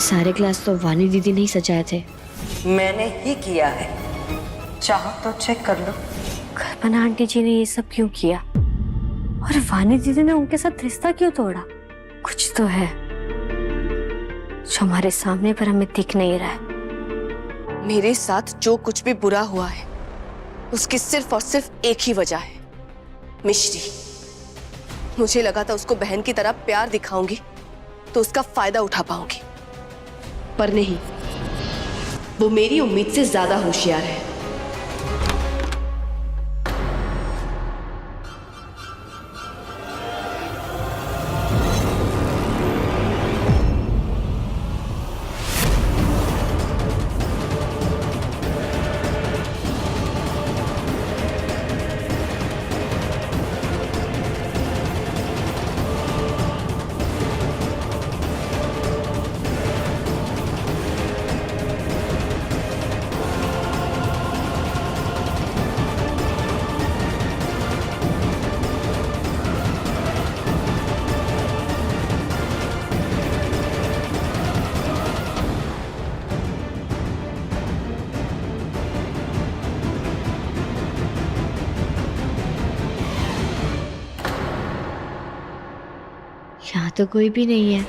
सारे ग्लास तो वानी दीदी ने ही सजाए थे। मैंने ही किया है, चाहो तो चेक कर लो। कल्पना आंटी जी ने ये सब क्यों किया और वानी दीदी ने उनके साथ रिश्ता क्यों तोड़ा? कुछ तो है जो हमारे सामने पर हमें दिख नहीं रहा है। मेरे साथ जो कुछ भी बुरा हुआ है उसकी सिर्फ और सिर्फ एक ही वजह है, मिश्री। मुझे लगा था उसको बहन की तरह प्यार दिखाऊंगी तो उसका फायदा उठा पाऊंगी, पर नहीं, वो मेरी उम्मीद से ज्यादा होशियार है। यहाँ तो कोई भी नहीं है।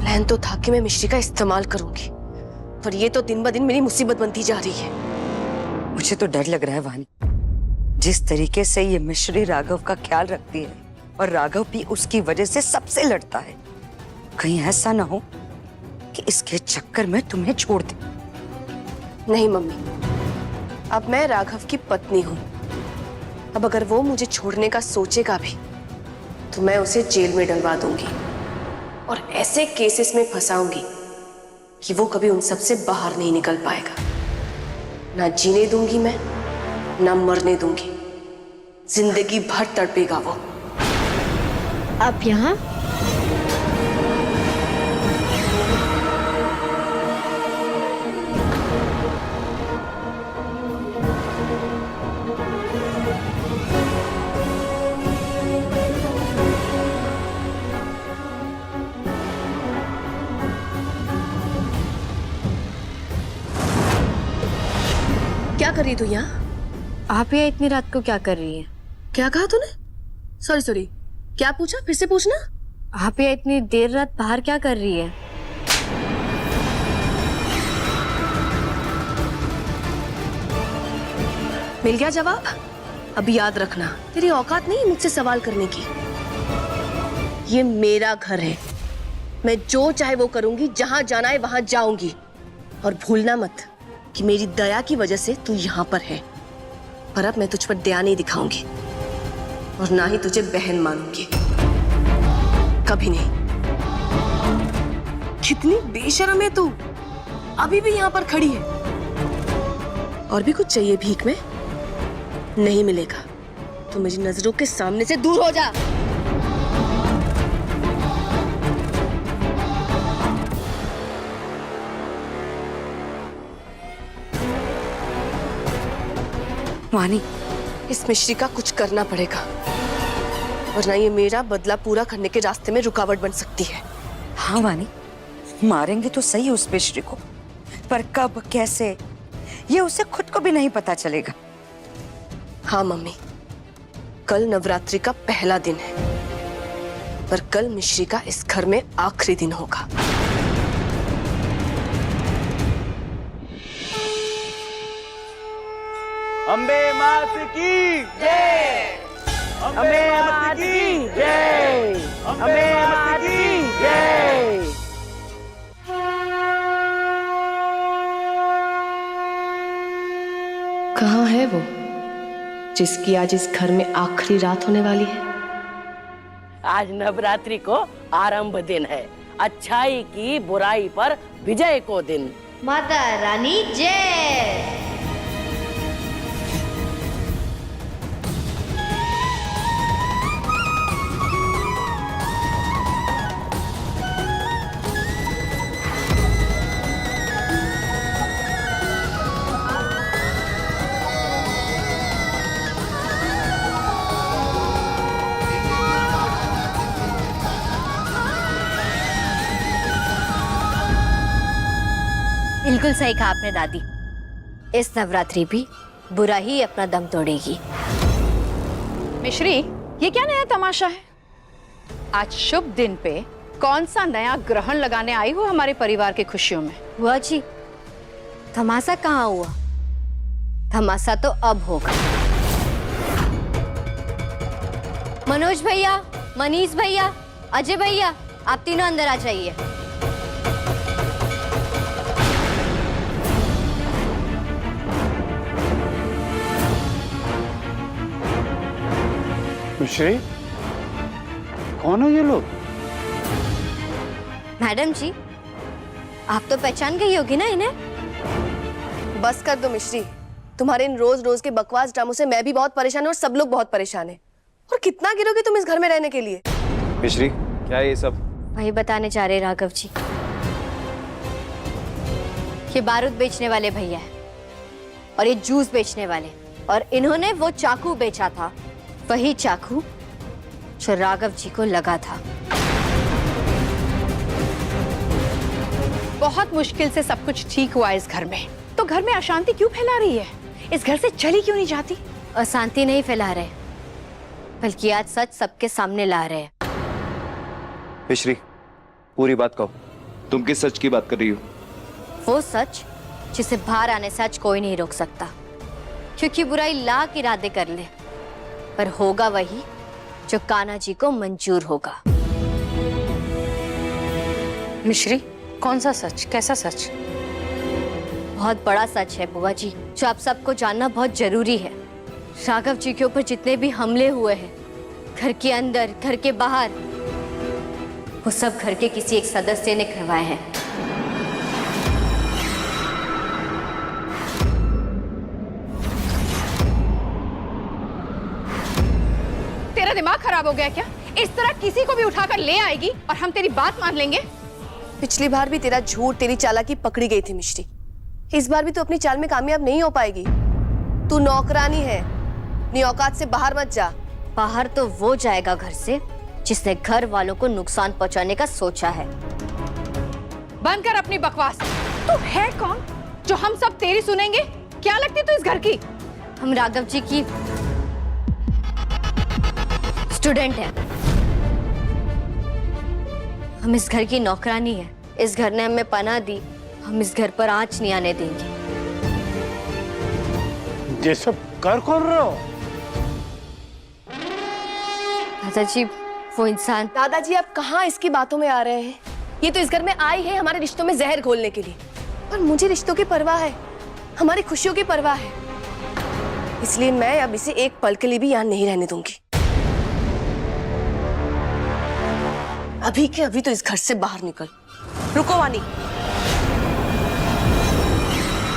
प्लान तो था कि मैं मिश्री का इस्तेमाल करूंगी, पर ये तो दिन ब दिन मेरी मुसीबत बनती जा रही है। मुझे तो डर लग रहा है वानी, जिस तरीके से ये मिश्री राघव का ख्याल रखती है और राघव भी उसकी वजह से सबसे लड़ता है। कहीं ऐसा ना हो कि इसके चक्कर में तुम्हें छोड़ दे। नहीं मम्मी, अब मैं राघव की पत्नी हूं। अब अगर वो मुझे छोड़ने का सोचेगा भी तो मैं उसे जेल में डलवा दूंगी और ऐसे केसेस में फंसाऊंगी कि वो कभी उन सब से बाहर नहीं निकल पाएगा। ना जीने दूंगी मैं, ना मरने दूंगी, जिंदगी भर तड़पेगा वो। आप यहाँ? क्या कर रही तू यहाँ? आप यहाँ इतनी रात को क्या कर रही हैं? क्या कहा तूने? सॉरी, क्या पूछा? फिर से पूछना। आप यहाँ इतनी देर रात बाहर क्या कर रही है? मिल गया जवाब? अभी याद रखना, तेरी औकात नहीं मुझसे सवाल करने की। ये मेरा घर है, मैं जो चाहे वो करूंगी, जहां जाना है वहां जाऊंगी। और भूलना मत कि मेरी दया की वजह से तू यहाँ पर है, पर अब मैं तुझ पर दया नहीं दिखाऊंगी और ना ही तुझे बहन मानूंगी, कभी नहीं। कितनी बेशर्म है तू, अभी भी यहाँ पर खड़ी है। और भी कुछ चाहिए भीख में? नहीं मिलेगा, तो मेरी नजरों के सामने से दूर हो जा। वानी, इस मिश्री का कुछ करना पड़ेगा, वरना ये मेरा बदला पूरा करने के रास्ते में रुकावट बन सकती है। हाँ वानी, मारेंगे तो सही उस मिश्री को, पर कब कैसे ये उसे खुद को भी नहीं पता चलेगा। हाँ मम्मी, कल नवरात्रि का पहला दिन है, पर कल मिश्री का इस घर में आखिरी दिन होगा। अम्बे मात की जय, अम्बे मात की जय, अम्बे मात की जय। कहाँ है वो जिसकी आज इस घर में आखिरी रात होने वाली है? आज नवरात्रि को आरंभ दिन है, अच्छाई की बुराई पर विजय को दिन। माता रानी जय। बिल्कुल सही कहा आपने दादी। इस नवरात्रि भी बुरा ही अपना दम तोड़ेगी। मिश्री, ये क्या नया तमाशा है? आज शुभ दिन पे कौन सा नया ग्रहण लगाने आई हो हमारे परिवार की खुशियों में? बुआ जी, तमाशा कहाँ हुआ? तमाशा तो अब होगा। मनोज भैया, मनीष भैया, अजय भैया, आप तीनों अंदर आ जाइए। मिश्री, कौन है ये लोग? मैडम जी, आप तो पहचान गई होगी ना इन्हें? बस कर दो मिश्री, तुम्हारे इन रोज रोज के बकवास ड्रामों से मैं भी बहुत परेशान हूँ और सब लोग बहुत परेशान हैं। और कितना गिरोगे तुम इस घर में रहने के लिए? मिश्री, क्या है ये सब? वही बताने जा रहे राघव जी। ये बारूद बेचने वाले भैया है और ये जूस बेचने वाले, और इन्होंने वो चाकू बेचा था, वही चाकू जो राघव जी को लगा था। बहुत मुश्किल से सब कुछ ठीक हुआ इस घर में, तो घर में अशांति क्यों फैला रही है? इस घर से चली क्यों नहीं जाती? अशांति नहीं फैला रहे, बल्कि आज सच सबके सामने ला रहे हैं। मिश्री, पूरी बात कहो, तुम किस सच की बात कर रही हो? वो सच जिसे बाहर आने से आज कोई नहीं रोक सकता, क्योंकि बुराई लाख इरादे कर ले, पर होगा वही जो कान्हा जी को मंजूर होगा। मिश्री, कौन सा सच? कैसा सच? बहुत बड़ा सच है बुआ जी, जो आप सबको जानना बहुत जरूरी है। राघव जी के ऊपर जितने भी हमले हुए हैं, घर के अंदर, घर के बाहर, वो सब घर के किसी एक सदस्य ने करवाए हैं। तेरा दिमाग खराब हो गया क्या? इस तरह किसी को भी उठाकर ले आएगी और हम तेरी बात मान लेंगे? पिछली बार भी तेरा झूठ, तेरी चालाकी पकड़ी गई थी मिश्री। इस बार भी तू अपनी चाल में कामयाब नहीं हो पाएगी। तू नौकरानी है, अपनी औकात से बाहर मत जा। बाहर तो वो जाएगा घर से जिसने घर वालों को नुकसान पहुंचाने का सोचा है। बंद कर अपनी बकवास। तू है कौन जो हम सब तेरी सुनेंगे? क्या लगती तू इस घर की? हम राघव जी की स्टूडेंट हैं। हम इस घर की नौकरानी है। इस घर ने हमें पनाह दी, हम इस घर पर आंच नहीं आने देंगे। ये सब कर कौन रहे हो? दादाजी, वो इंसान। दादाजी, आप कहाँ इसकी बातों में आ रहे हैं? ये तो इस घर में आई है हमारे रिश्तों में जहर घोलने के लिए। और मुझे रिश्तों की परवाह है, हमारी खुशियों की परवाह है, इसलिए मैं अब इसे एक पल के लिए भी यहाँ नहीं रहने दूंगी। अभी के अभी तो इस घर से बाहर निकल। रुको वानी,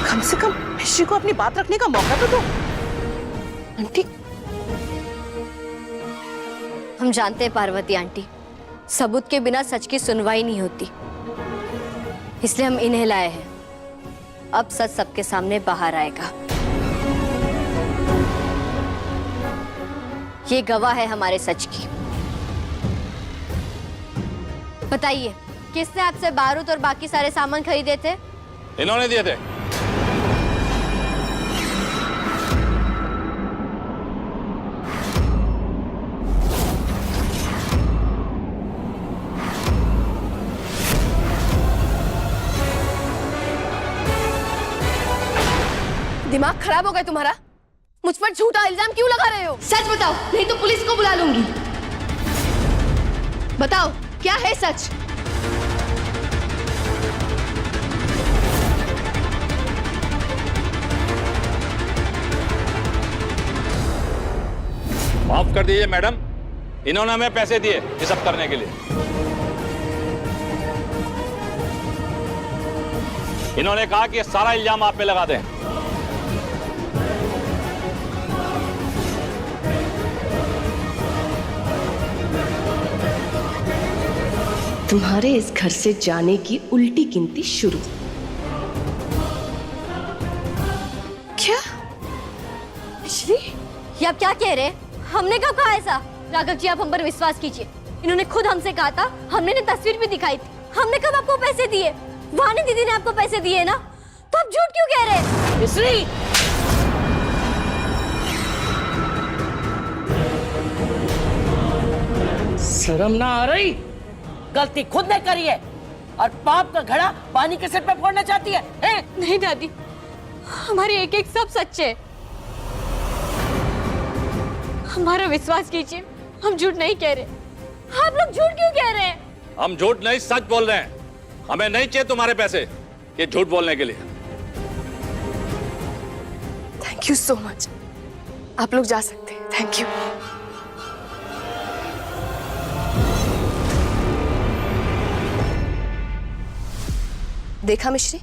कम से कम मिश्री को अपनी बात रखने का मौका तो दो। आंटी, हम जानते हैं पार्वती आंटी, सबूत के बिना सच की सुनवाई नहीं होती, इसलिए हम इन्हें लाए हैं। अब सच सबके सामने बाहर आएगा। ये गवाह है हमारे सच की। बताइए, किसने आपसे बारूद और बाकी सारे सामान खरीदे थे? इन्होंने दिए थे। दिमाग खराब हो गया तुम्हारा? मुझ पर झूठा इल्जाम क्यों लगा रहे हो? सच बताओ, नहीं तो पुलिस को बुला लूंगी। बताओ, क्या है सच? माफ कर दीजिए मैडम, इन्होंने हमें पैसे दिए ये सब करने के लिए। इन्होंने कहा कि ये सारा इल्जाम आप पे लगा दें। तुम्हारे इस घर से जाने की उल्टी गिनती शुरू। क्या? श्री, ये आप क्या कह रहे हैं? हमने कब कहा ऐसा? राघव जी, आप हम पर विश्वास कीजिए, इन्होंने खुद हमसे कहा था, हमने तस्वीर भी दिखाई थी। हमने कब आपको पैसे दिए? वानी दीदी ने आपको पैसे दिए ना? तो आप झूठ क्यों कह रहे हैं? मिश्री, शर्म ना आ रही? गलती खुद ने करी है और पाप का घड़ा पानी के सिर पे फोड़ना चाहती है, हैं? नहीं दादी, हमारे एक एक सब सच्चे। हमारा विश्वास कीजिए, हम झूठ नहीं कह रहे। आप लोग झूठ क्यों कह रहे हैं? हम झूठ नहीं सच बोल रहे हैं। हमें नहीं चाहिए तुम्हारे पैसे ये झूठ बोलने के लिए। Thank you so much. आप लोग जा सकते हैं। Thank you. देखा मिश्री,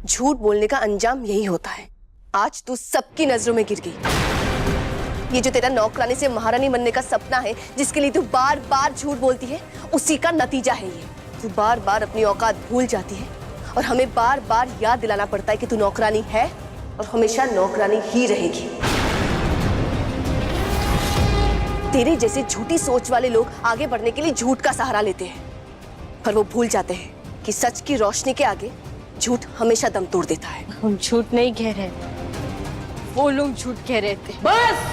झूठ बोलने का अंजाम यही होता है। आज तू सबकी नजरों में गिर गई। ये जो तेरा नौकरानी से महारानी बनने का सपना है, जिसके लिए तू बार बार झूठ बोलती है, उसी का नतीजा है ये। तू बार बार अपनी औकात भूल जाती है और हमें बार बार याद दिलाना पड़ता है कि तू नौकरानी है और हमेशा नौकरानी ही रहेगी। तेरे जैसे झूठी सोच वाले लोग आगे बढ़ने के लिए झूठ का सहारा लेते हैं, पर वो भूल जाते हैं कि सच की रोशनी के आगे झूठ हमेशा दम तोड़ देता है। हम झूठ नहीं कह रहे, वो लोग झूठ कह रहे थे। बस,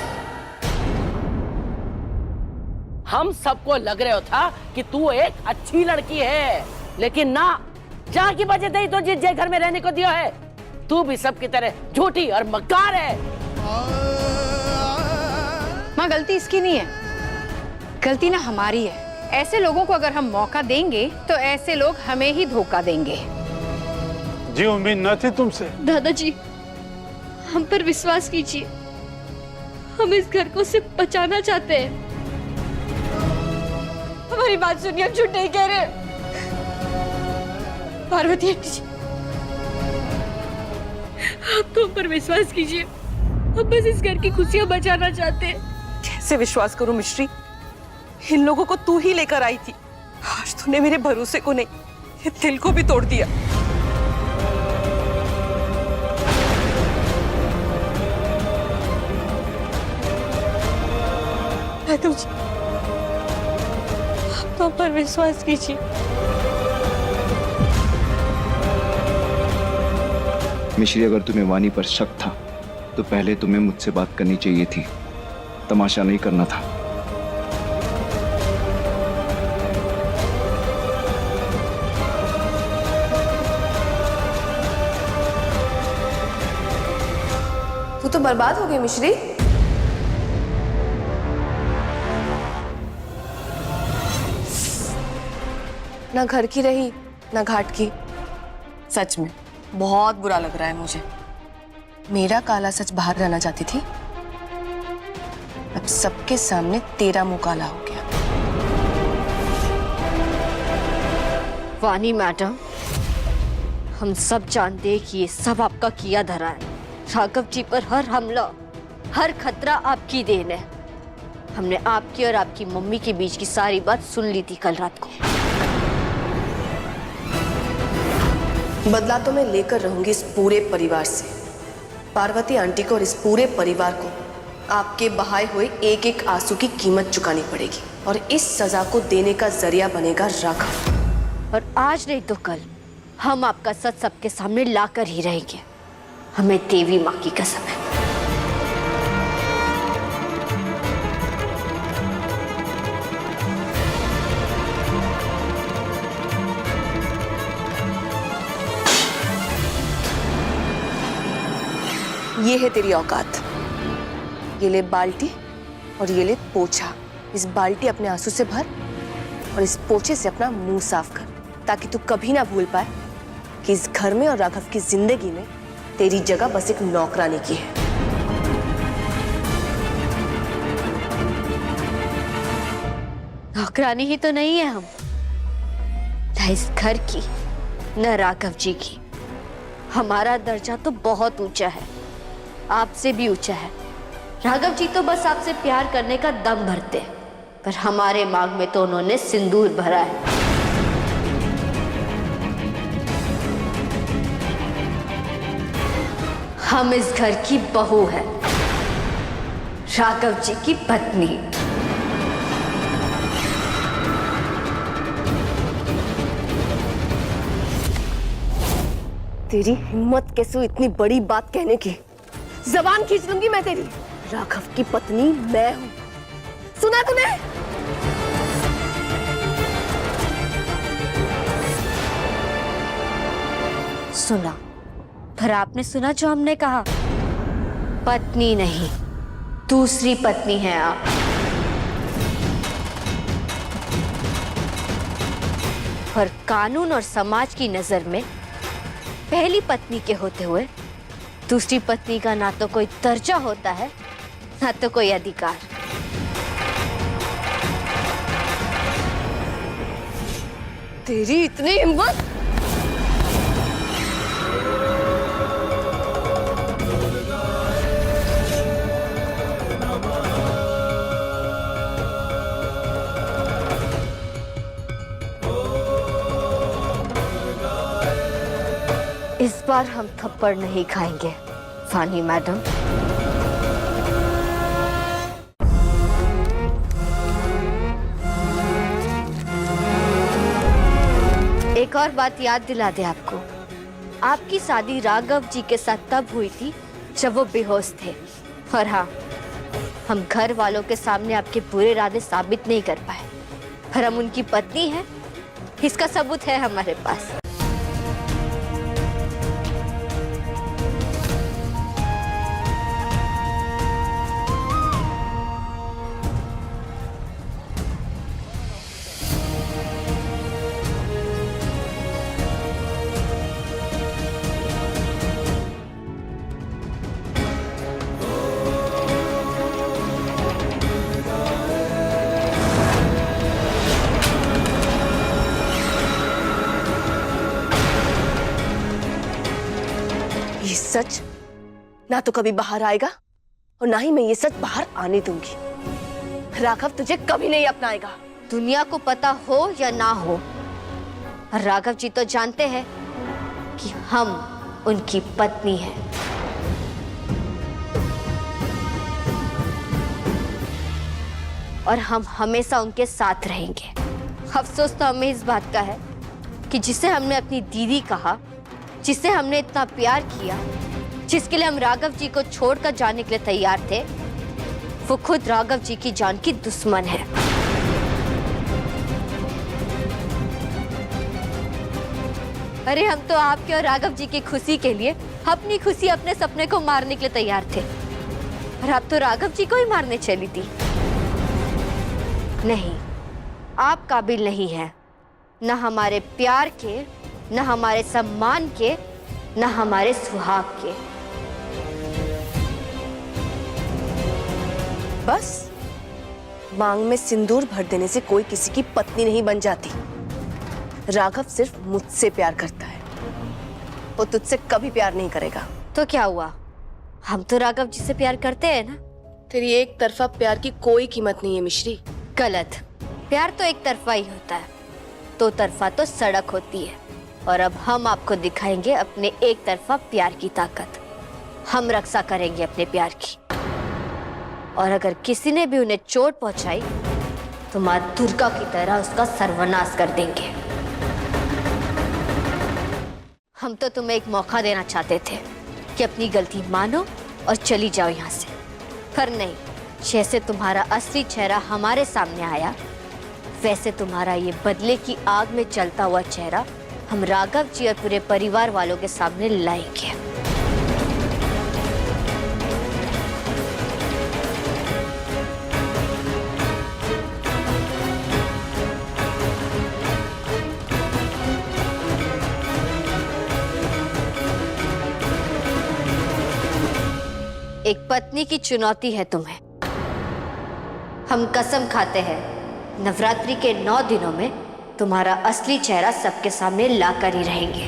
हम सबको लग रहा था कि तू एक अच्छी लड़की है, लेकिन ना, जहाँ की वजह दे तो जिस घर में रहने को दिया है, तू भी सबकी तरह झूठी और मक्कार है। माँ, गलती इसकी नहीं है, गलती ना हमारी है। ऐसे लोगों को अगर हम मौका देंगे तो ऐसे लोग हमें ही धोखा देंगे। जी उम्मीद न थी तुमसे। दादाजी, हम पर विश्वास कीजिए, हम इस घर को सिर्फ बचाना चाहते हैं। हमारी बात सुनिए, हम झूठ नहीं कह रहे। पार्वती आंटी जी, आप तो हम पर विश्वास कीजिए, हम बस इस घर की खुशियां बचाना चाहते हैं। कैसे विश्वास करूं मिश्री? इन लोगों को तू ही लेकर आई थी। आज तूने मेरे भरोसे को नहीं, ये दिल को भी तोड़ दिया। मैडम जी, आप तो पर विश्वास कीजिए। मिश्री, अगर तुम्हें वानी पर शक था तो पहले तुम्हें मुझसे बात करनी चाहिए थी, तमाशा नहीं करना था। तू तो बर्बाद हो गई मिश्री। ना घर की रही ना घाट की। सच में बहुत बुरा लग रहा है मुझे। मेरा काला सच बाहर रहना चाहती थी, अब सबके सामने तेरा मुंह काला हो गया। वानी मैडम, हम सब जानते हैं कि ये सब आपका किया धरा है। राघव जी पर हर हमला, हर खतरा आपकी देन है। हमने आपकी और आपकी मम्मी के बीच की सारी बात सुन ली थी कल रात को। बदला तो मैं लेकर रहूंगी इस पूरे परिवार से। पार्वती आंटी को और इस पूरे परिवार को आपके बहाए हुए एक एक आंसू की कीमत चुकानी पड़ेगी, और इस सजा को देने का जरिया बनेगा राघव। और आज नहीं तो कल हम आपका सच सबके सामने लाकर ही रहेंगे। हमें देवी माँ की कसम है। ये है तेरी औकात। ये ले बाल्टी और ये ले पोछा। इस बाल्टी अपने आंसू से भर और इस पोछे से अपना मुंह साफ कर, ताकि तू कभी ना भूल पाए कि इस घर में और राघव की जिंदगी में तेरी जगह बस एक नौकरानी की है। नौकरानी ही तो नहीं है हम, न इस घर की न राघव जी की। हमारा दर्जा तो बहुत ऊंचा है, आपसे भी ऊंचा है। राघव जी तो बस आपसे प्यार करने का दम भरते हैं, पर हमारे मांग में तो उन्होंने सिंदूर भरा है। हम इस घर की बहू है, राघव जी की पत्नी। तेरी हिम्मत कैसे हुई इतनी बड़ी बात कहने की? जबान खींच लूंगी मैं तेरी। राघव की पत्नी मैं हूं, सुना तूने? सुना, पर आपने सुना जो हमने कहा? पत्नी नहीं, दूसरी पत्नी है आप। और कानून और समाज की नजर में पहली पत्नी के होते हुए दूसरी पत्नी का ना तो कोई दर्जा होता है, ना तो कोई अधिकार। तेरी इतनी हिम्मत! इस बार हम थप्पड़ नहीं खाएंगे वानी मैडम। एक और बात याद दिला दे आपको, आपकी शादी राघव जी के साथ तब हुई थी जब वो बेहोश थे। और हाँ, हम घर वालों के सामने आपके बुरे इरादे साबित नहीं कर पाए, पर हम उनकी पत्नी हैं, इसका सबूत है हमारे पास। ये सच ना तो कभी बाहर आएगा और ना ही मैं ये सच बाहर आने दूंगी। राघव तुझे कभी नहीं अपनाएगा। दुनिया को पता हो या ना हो, राघव जी तो जानते हैं कि हम उनकी पत्नी हैं। और हम हमेशा उनके साथ रहेंगे। अफसोस तो हमें इस बात का है कि जिसे हमने अपनी दीदी कहा, जिसे हमने इतना प्यार किया, जिसके लिए हम राघव जी को छोड़कर जाने के लिए तैयार थे, वो खुद राघव जी की जान की दुश्मन है। अरे हम तो आपके और राघव जी की खुशी के लिए अपनी खुशी, अपने सपने को मारने के लिए तैयार थे, और आप तो राघव जी को ही मारने चली थी। नहीं, आप काबिल नहीं हैं, न हमारे प्यार के, न हमारे सम्मान के, न हमारे सुहाग के। बस मांग में सिंदूर भर देने से कोई किसी की पत्नी नहीं बन जाती। राघव सिर्फ मुझसे प्यार करता है, वो तुझसे कभी प्यार नहीं करेगा। तो क्या हुआ, हम तो राघव जी से प्यार करते हैं ना। तेरी एक तरफा प्यार की कोई कीमत नहीं है मिश्री। गलत, प्यार तो एक तरफा ही होता है, दो तरफा तो सड़क होती है। और अब हम आपको दिखाएंगे अपने एक तरफा प्यार की ताकत। हम रक्षा करेंगे अपने प्यार की, और अगर किसी ने भी उन्हें चोट पहुंचाई तो मां दुर्गा की तरह उसका सर्वनाश कर देंगे। हम तो तुम्हें एक मौका देना चाहते थे कि अपनी गलती मानो और चली जाओ यहाँ से, पर नहीं, जैसे तुम्हारा असली चेहरा हमारे सामने आया, वैसे तुम्हारा ये बदले की आग में चलता हुआ चेहरा हम राघव जी और पूरे परिवार वालों के सामने लाएंगे। एक पत्नी की चुनौती है तुम्हें। हम कसम खाते हैं नवरात्रि के 9 दिनों में तुम्हारा असली चेहरा सबके सामने लाकर ही रहेंगे।